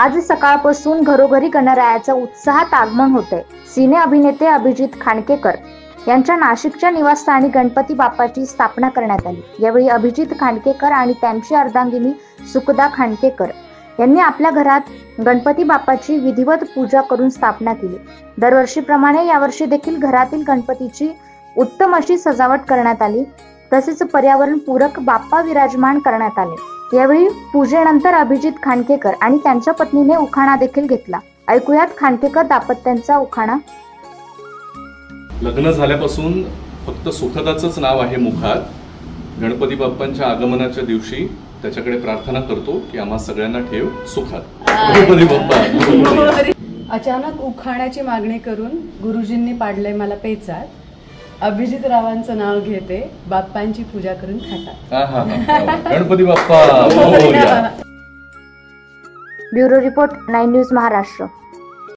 आज सकाळपासून घरोघरी गणरायाचं उत्साहात आगमन होते। सिने अभिनेते अभिजित खांडकेकर यांच्या नाशिकच्या निवासस्थानी गणपती बाप्पाची स्थापना करण्यात आली। यावेळी अभिजित खांडकेकर आणि त्यांची अर्धांगिनी सुखदा खांडकेकर यांनी आपल्या घरात गणपती बाप्पाची विधिवत पूजा करून स्थापना केली। दरवर्षीप्रमाणे यावर्षी देखील घरातील गणपतीची उत्तम अशी सजावट करण्यात आली, तसेच पर्यावरण पूरक बाप्पा विराजमान करण्यात आले। यावेळी पूजेनंतर अभिजित खांडकेकर आणि त्यांच्या पत्नीने उखाणा देखील घेतला। ऐकूयात खांडकेकर दाम्पत्याचा उखाणा। लग्न झाल्यापासून फक्त सुखदाचंच नाव आहे मुखात। गणपती बाप्पांच्या आगमनाच्या दिवशी त्याच्याकडे प्रार्थना करतो की आम्हा सगळ्यांना ठेव सुखात। गणपती बाप्पा। अचानक उखाण्याची मागणी करून गुरुजींनी पाडलंय मला पेचात। अभिजित रावांचं नाव घेते, बाप्पांची पूजा करून थाटात। Ganpati Bappa. Bureau report 9 news Maharashtra.